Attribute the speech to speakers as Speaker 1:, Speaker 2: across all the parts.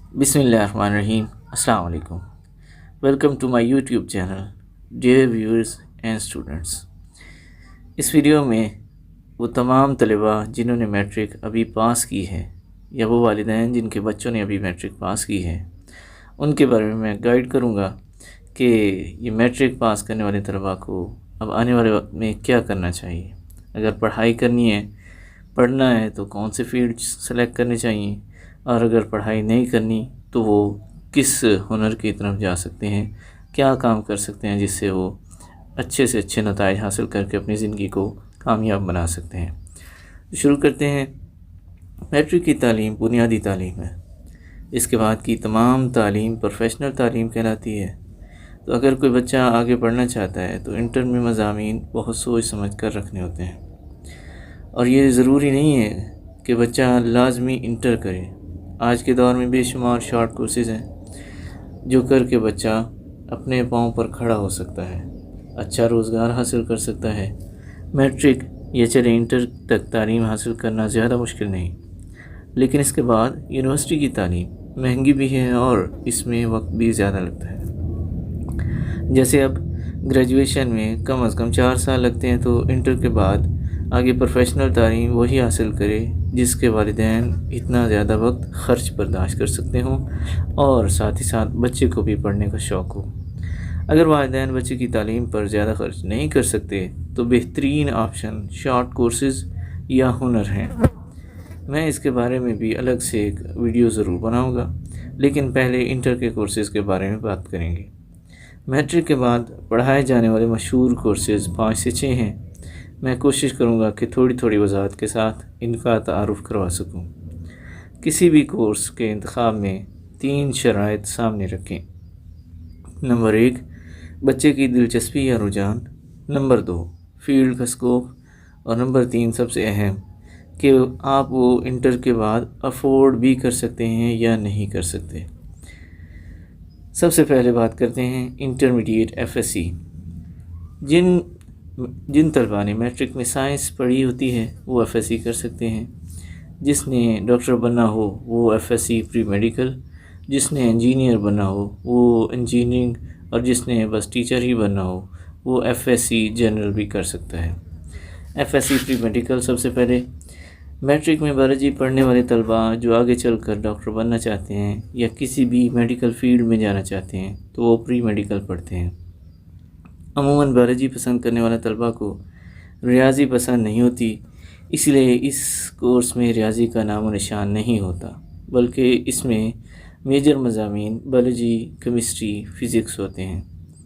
Speaker 1: بسم اللہ الرحمن الرحیم۔ السلام علیکم۔ Welcome to my YouTube channel dear viewers and students. اس ویڈیو میں وہ تمام طلباء جنہوں نے میٹرک ابھی پاس کی ہے یا وہ والدین جن کے بچوں نے ابھی میٹرک پاس کی ہے ان کے بارے میں گائیڈ کروں گا کہ یہ میٹرک پاس کرنے والے طلباء کو اب آنے والے وقت میں کیا کرنا چاہیے۔ اگر پڑھائی کرنی ہے، پڑھنا ہے تو کون سے فیلڈ سلیکٹ کرنے چاہیے، اور اگر پڑھائی نہیں کرنی تو وہ کس ہنر کی طرف جا سکتے ہیں، کیا کام کر سکتے ہیں جس سے وہ اچھے سے اچھے نتائج حاصل کر کے اپنی زندگی کو کامیاب بنا سکتے ہیں۔ شروع کرتے ہیں۔ میٹرک کی تعلیم بنیادی تعلیم ہے۔ اس کے بعد کی تمام تعلیم پروفیشنل تعلیم کہلاتی ہے۔ تو اگر کوئی بچہ آگے پڑھنا چاہتا ہے تو انٹر میں مضامین بہت سوچ سمجھ کر رکھنے ہوتے ہیں، اور یہ ضروری نہیں ہے کہ بچہ لازمی انٹر کرے۔ آج کے دور میں بے شمار شارٹ کورسز ہیں جو کر کے بچہ اپنے پاؤں پر کھڑا ہو سکتا ہے، اچھا روزگار حاصل کر سکتا ہے۔ میٹرک یا چلے انٹر تک تعلیم حاصل کرنا زیادہ مشکل نہیں، لیکن اس کے بعد یونیورسٹی کی تعلیم مہنگی بھی ہے اور اس میں وقت بھی زیادہ لگتا ہے۔ جیسے اب گریجویشن میں کم از کم 4 سال لگتے ہیں، تو انٹر کے بعد آگے پروفیشنل تعلیم وہی حاصل کرے جس کے والدین اتنا زیادہ وقت خرچ برداشت کر سکتے ہوں اور ساتھ ہی ساتھ بچے کو بھی پڑھنے کا شوق ہو۔ اگر والدین بچے کی تعلیم پر زیادہ خرچ نہیں کر سکتے تو بہترین آپشن شارٹ کورسز یا ہنر ہیں۔ میں اس کے بارے میں بھی الگ سے ایک ویڈیو ضرور بناؤں گا، لیکن پہلے انٹر کے کورسز کے بارے میں بات کریں گے۔ میٹرک کے بعد پڑھائے جانے والے مشہور کورسز 5 سے 6 ہیں۔ میں کوشش کروں گا کہ تھوڑی وضاحت کے ساتھ ان کا تعارف کروا سکوں۔ کسی بھی کورس کے انتخاب میں 3 شرائط سامنے رکھیں۔ نمبر 1، بچے کی دلچسپی یا رجحان۔ نمبر 2، فیلڈ کا اسکوپ۔ اور نمبر 3 سب سے اہم، کہ آپ وہ انٹر کے بعد افورڈ بھی کر سکتے ہیں یا نہیں کر سکتے۔ سب سے پہلے بات کرتے ہیں انٹرمیڈیٹ FSC۔ جن طلباء نے میٹرک میں سائنس پڑھی ہوتی ہے وہ FSC کر سکتے ہیں۔ جس نے ڈاکٹر بننا ہو وہ FSC پری میڈیکل، جس نے انجینئر بننا ہو وہ انجینئرنگ، اور جس نے بس ٹیچر ہی بننا ہو وہ FSC جنرل بھی کر سکتا ہے۔ FSC پری میڈیکل سب سے پہلے میٹرک میں بایولوجی پڑھنے والے طلباء جو آگے چل کر ڈاکٹر بننا چاہتے ہیں یا کسی بھی میڈیکل فیلڈ میں جانا چاہتے ہیں تو وہ پری میڈیکل پڑھتے ہیں۔ عموماً بایولوجی پسند کرنے والے طلباء کو ریاضی پسند نہیں ہوتی، اس لیے اس کورس میں ریاضی کا نام و نشان نہیں ہوتا، بلکہ اس میں میجر مضامین بایولوجی، کیمسٹری، فزکس ہوتے ہیں،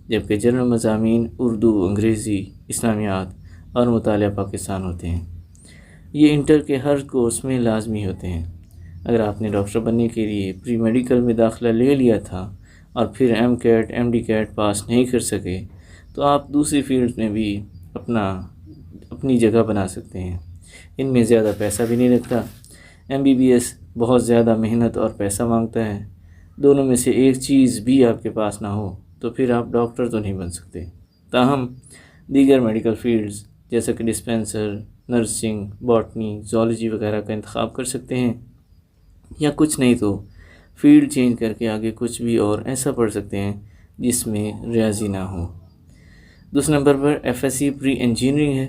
Speaker 1: جبکہ جنرل مضامین اردو، انگریزی، اسلامیات اور مطالعہ پاکستان ہوتے ہیں۔ یہ انٹر کے ہر کورس میں لازمی ہوتے ہیں۔ اگر آپ نے ڈاکٹر بننے کے لیے پری میڈیکل میں داخلہ لے لیا تھا اور پھر MCAT MD CAT پاس نہیں کر سکے تو آپ دوسری فیلڈ میں بھی اپنی جگہ بنا سکتے ہیں۔ ان میں زیادہ پیسہ بھی نہیں لگتا۔ MBBS بہت زیادہ محنت اور پیسہ مانگتا ہے۔ دونوں میں سے ایک چیز بھی آپ کے پاس نہ ہو تو پھر آپ ڈاکٹر تو نہیں بن سکتے۔ تاہم دیگر میڈیکل فیلڈز جیسا کہ ڈسپینسر، نرسنگ، باٹنی، زولوجی وغیرہ کا انتخاب کر سکتے ہیں، یا کچھ نہیں تو فیلڈ چینج کر کے آگے کچھ بھی اور ایسا پڑھ سکتے ہیں جس میں ریاضی نہ ہو۔ دوسرے نمبر پر FSC پری انجینئرنگ ہے۔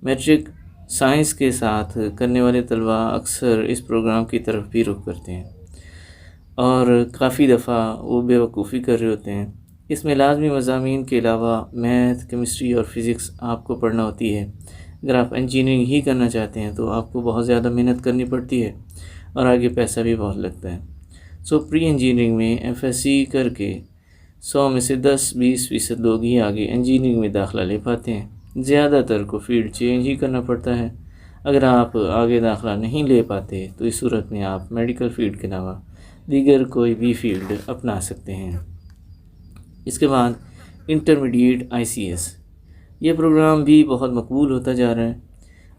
Speaker 1: میٹرک سائنس کے ساتھ کرنے والے طلباء اکثر اس پروگرام کی طرف بھی رخ کرتے ہیں، اور کافی دفعہ وہ بے وقوفی کر رہے ہوتے ہیں۔ اس میں لازمی مضامین کے علاوہ میتھ، کیمسٹری اور فزکس آپ کو پڑھنا ہوتی ہے۔ اگر آپ انجینئرنگ ہی کرنا چاہتے ہیں تو آپ کو بہت زیادہ محنت کرنی پڑتی ہے اور آگے پیسہ بھی بہت لگتا ہے۔ پری انجینئرنگ میں FSC کر کے 100 میں سے 10-20% لوگ ہی آگے انجینئرنگ میں داخلہ لے پاتے ہیں۔ زیادہ تر کو فیلڈ چینج ہی کرنا پڑتا ہے۔ اگر آپ آگے داخلہ نہیں لے پاتے تو اس صورت میں آپ میڈیکل فیلڈ کے علاوہ دیگر کوئی بھی فیلڈ اپنا سکتے ہیں۔ اس کے بعد انٹرمیڈیٹ ICS، یہ پروگرام بھی بہت مقبول ہوتا جا رہا ہے۔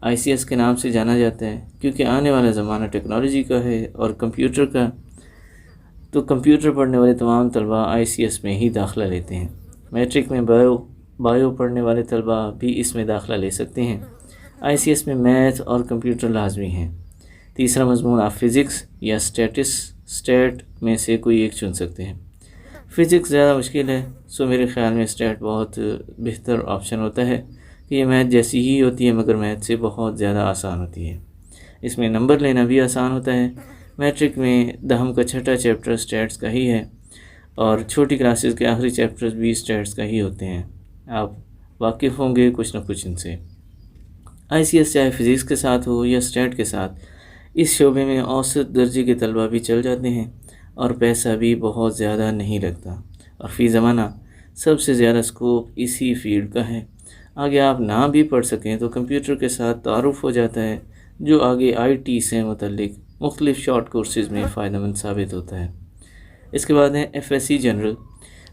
Speaker 1: ICS کے نام سے جانا جاتا ہے کیونکہ آنے والا زمانہ ٹیکنالوجی کا ہے اور کمپیوٹر کا، تو کمپیوٹر پڑھنے والے تمام طلباء ICS میں ہی داخلہ لیتے ہیں۔ میٹرک میں بایو پڑھنے والے طلباء بھی اس میں داخلہ لے سکتے ہیں۔ ICS میں میتھ اور کمپیوٹر لازمی ہیں۔ تیسرا مضمون آپ فزکس یا اسٹیٹس اسٹیٹ میں سے کوئی ایک چن سکتے ہیں۔ فزکس زیادہ مشکل ہے، سو میرے خیال میں اسٹیٹ بہت بہتر آپشن ہوتا ہے کہ یہ میتھ جیسی ہی ہوتی ہے مگر میتھ سے بہت زیادہ آسان ہوتی ہے۔ اس میں نمبر لینا بھی آسان ہوتا ہے۔ میٹرک میں دہم کا چھٹا چیپٹر اسٹیٹس کا ہی ہے اور چھوٹی کلاسز کے آخری چیپٹرز بھی اسٹیٹس کا ہی ہوتے ہیں۔ آپ واقف ہوں گے کچھ نہ کچھ ان سے۔ ICS چاہے فزکس کے ساتھ ہو یا اسٹیٹ کے ساتھ، اس شعبے میں اوسط درجے کے طلبہ بھی چل جاتے ہیں اور پیسہ بھی بہت زیادہ نہیں لگتا، اور فی زمانہ سب سے زیادہ اسکوپ اسی فیلڈ کا ہے۔ آگے آپ نہ بھی پڑھ سکیں تو کمپیوٹر کے ساتھ تعارف ہو جاتا ہے، جو آگے IT سے متعلق مختلف شارٹ کورسز میں فائدہ مند ثابت ہوتا ہے۔ اس کے بعد ہے FSC جنرل۔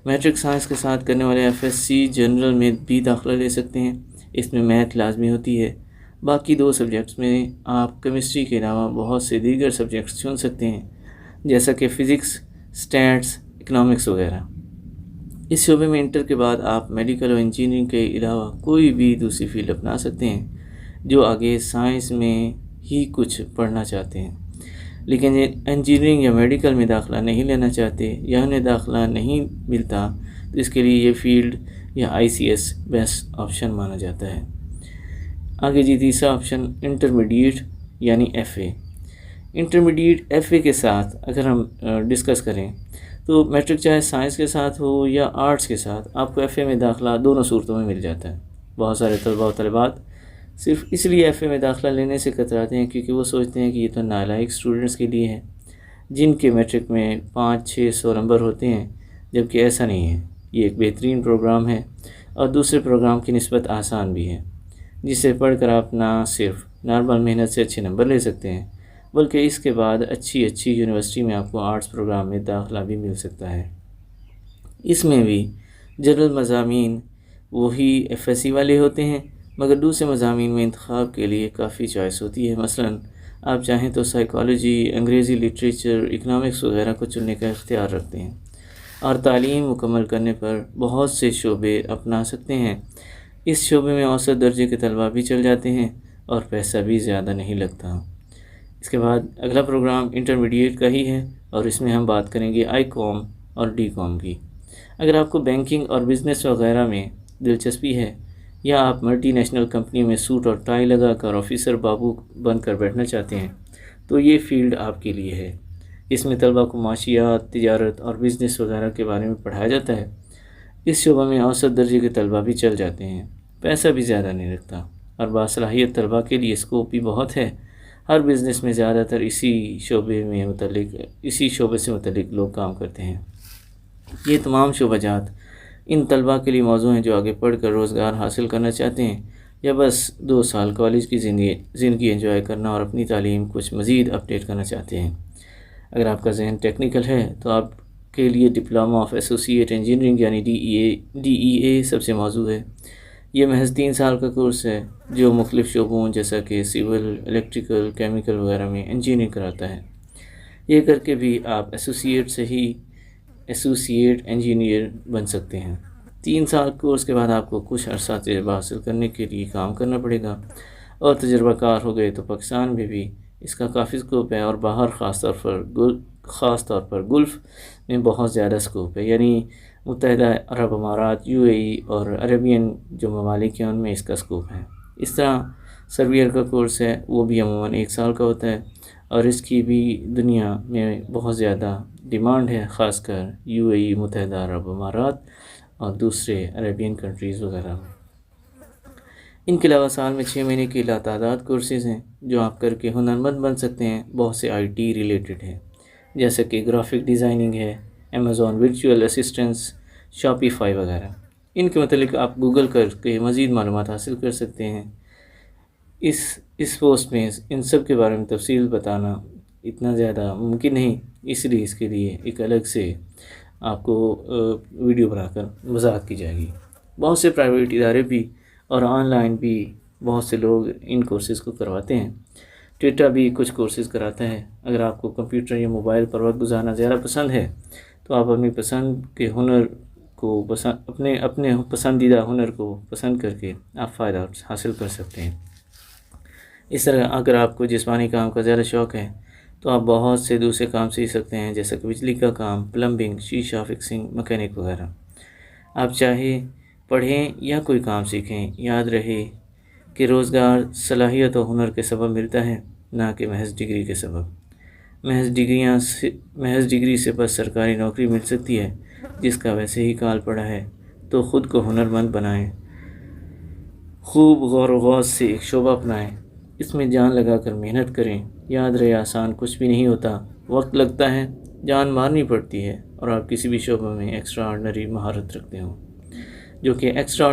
Speaker 1: میٹرک سائنس کے ساتھ کرنے والے FSC جنرل میں بھی داخلہ لے سکتے ہیں۔ اس میں میتھ لازمی ہوتی ہے۔ باقی 2 سبجیکٹس میں آپ کیمسٹری کے علاوہ بہت سے دیگر سبجیکٹس چن سکتے ہیں، جیسا کہ فزکس، اسٹیٹس، اکنامکس وغیرہ۔ اس شعبے میں انٹر کے بعد آپ میڈیکل اور انجینئرنگ کے علاوہ کوئی بھی دوسری فیلڈ اپنا سکتے ہیں جو آگے سائنس میں ہی کچھ پڑھنا چاہتے ہیں، لیکن انجینئرنگ یا میڈیکل میں داخلہ نہیں لینا چاہتے یا انہیں داخلہ نہیں ملتا تو اس کے لیے یہ فیلڈ یا ICS بیسٹ آپشن مانا جاتا ہے۔ آگے جی تیسرا آپشن انٹرمیڈیٹ یعنی FA۔ انٹرمیڈیٹ FA کے ساتھ اگر ہم ڈسکس کریں تو میٹرک چاہے سائنس کے ساتھ ہو یا آرٹس کے ساتھ، آپ کو FA میں داخلہ دونوں صورتوں میں مل جاتا ہے۔ بہت سارے طلباء و طالبات صرف اس لیے FA میں داخلہ لینے سے کتراتے ہیں کیونکہ وہ سوچتے ہیں کہ یہ تو نالائق اسٹوڈنٹس کے لیے ہے جن کے میٹرک میں 500-600 نمبر ہوتے ہیں، جبکہ ایسا نہیں ہے۔ یہ ایک بہترین پروگرام ہے اور دوسرے پروگرام کی نسبت آسان بھی ہے، جسے پڑھ کر آپ نہ صرف نارمل محنت سے اچھے نمبر لے سکتے ہیں بلکہ اس کے بعد اچھی یونیورسٹی میں آپ کو آرٹس پروگرام میں داخلہ بھی مل سکتا ہے۔ اس میں بھی جنرل مضامین وہی FSC والے ہوتے ہیں مگر دوسرے مضامین میں انتخاب کے لیے کافی چوائس ہوتی ہے۔ مثلاً آپ چاہیں تو سائیکالوجی، انگریزی لٹریچر، اکنامکس وغیرہ کو چننے کا اختیار رکھتے ہیں اور تعلیم مکمل کرنے پر بہت سے شعبے اپنا سکتے ہیں۔ اس شعبے میں اوسط درجے کے طلباء بھی چل جاتے ہیں اور پیسہ بھی زیادہ نہیں لگتا۔ اس کے بعد اگلا پروگرام انٹرمیڈیٹ کا ہی ہے اور اس میں ہم بات کریں گے ICOM اور DCOM کی۔ اگر آپ کو بینکنگ اور بزنس وغیرہ میں دلچسپی ہے یا آپ ملٹی نیشنل کمپنی میں سوٹ اور ٹائی لگا کر آفیسر بابو بن کر بیٹھنا چاہتے ہیں تو یہ فیلڈ آپ کے لیے ہے۔ اس میں طلباء کو معاشیات، تجارت اور بزنس وغیرہ کے بارے میں پڑھایا جاتا ہے۔ اس شعبہ میں اوسط درجے کے طلباء بھی چل جاتے ہیں، پیسہ بھی زیادہ نہیں لگتا اور باصلاحیت طلباء کے لیے اسکوپ بھی بہت ہے۔ ہر بزنس میں زیادہ تر اسی شعبے سے متعلق لوگ کام کرتے ہیں۔ یہ تمام شعبہ جات ان طلباء کے لیے موضوع ہیں جو آگے پڑھ کر روزگار حاصل کرنا چاہتے ہیں یا بس 2 سال کالج کی زندگی انجوائے کرنا اور اپنی تعلیم کچھ مزید اپڈیٹ کرنا چاہتے ہیں۔ اگر آپ کا ذہن ٹیکنیکل ہے تو آپ کے لیے ڈپلومہ آف ایسوسیٹ انجینئرنگ یعنی DEA سب سے موزوں ہے۔ یہ محض 3 سال کا کورس ہے جو مختلف شعبوں جیسا کہ سول، الیکٹریکل، کیمیکل وغیرہ میں انجینئرنگ کراتا ہے۔ یہ کر کے بھی آپ ایسوسیٹ انجینئر بن سکتے ہیں۔ 3 سال کورس کے بعد آپ کو کچھ عرصہ تجربہ حاصل کرنے کے لیے کام کرنا پڑے گا اور تجربہ کار ہو گئے تو پاکستان میں بھی اس کا کافی اسکوپ ہے اور باہر خاص طور پر گلف میں بہت زیادہ اسکوپ ہے، یعنی متحدہ عرب امارات، UAE اور عربین جو ممالک ہیں ان میں اس کا اسکوپ ہے۔ اس طرح سرویئر کا کورس ہے، وہ بھی عموماً 1 سال کا ہوتا ہے اور اس کی بھی دنیا میں بہت زیادہ ڈیمانڈ ہے، خاص کر UAE، متحدہ عرب امارات اور دوسرے عربین کنٹریز وغیرہ میں۔ ان کے علاوہ سال میں 6 مہینے کی لاتعداد کورسز ہیں جو آپ کر کے ہنرمند بن سکتے ہیں۔ بہت سے IT ریلیٹڈ ہیں جیسے کہ گرافک ڈیزائننگ ہے، Amazon ورچوئل اسسٹنس، Shopify وغیرہ۔ ان کے متعلق آپ گوگل کر کے مزید معلومات حاصل کر سکتے ہیں۔ اس پوسٹ میں ان سب کے بارے میں تفصیل بتانا اتنا زیادہ ممکن نہیں، اس لیے اس کے لیے ایک الگ سے آپ کو ویڈیو بنا کر وضاحت کی جائے گی۔ بہت سے پرائیویٹ ادارے بھی اور آن لائن بھی بہت سے لوگ ان کورسز کو کرواتے ہیں۔ ٹویٹا بھی کچھ کورسز کراتا ہے۔ اگر آپ کو کمپیوٹر یا موبائل پر وقت گزارنا زیادہ پسند ہے تو آپ اپنی پسند کے ہنر کو اپنے پسندیدہ ہنر کو پسند کر کے آپ فائدہ حاصل کر سکتے ہیں۔ اس طرح اگر آپ کو جسمانی کام کا زیادہ شوق ہے تو آپ بہت سے دوسرے کام سیکھ سکتے ہیں، جیسا کہ بجلی کا کام، پلمبنگ، شیشہ فکسنگ، مکینک وغیرہ۔ آپ چاہے پڑھیں یا کوئی کام سیکھیں، یاد رہے کہ روزگار صلاحیت و ہنر کے سبب ملتا ہے، نہ کہ محض ڈگری کے سبب۔ محض ڈگری سے بس سرکاری نوکری مل سکتی ہے، جس کا ویسے ہی کال پڑا ہے۔ تو خود کو ہنرمند بنائیں، خوب غور و غوض سے ایک شعبہ اپنائیں، اس میں جان لگا کر محنت کریں۔ یاد رہے آسان کچھ بھی نہیں ہوتا، وقت لگتا ہے، جان مارنی پڑتی ہے، اور آپ کسی بھی شعبہ میں ایکسٹرا آرڈنری مہارت رکھتے ہوں، جو کہ ایکسٹرا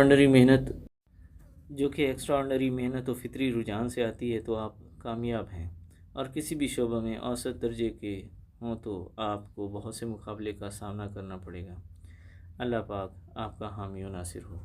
Speaker 1: آرڈنری محنت و فطری رجحان سے آتی ہے، تو آپ کامیاب ہیں۔ اور کسی بھی شعبہ میں اوسط درجے کے ہوں تو آپ کو بہت سے مقابلے کا سامنا کرنا پڑے گا۔ اللہ پاک آپ کا حامی و ناصر ہو۔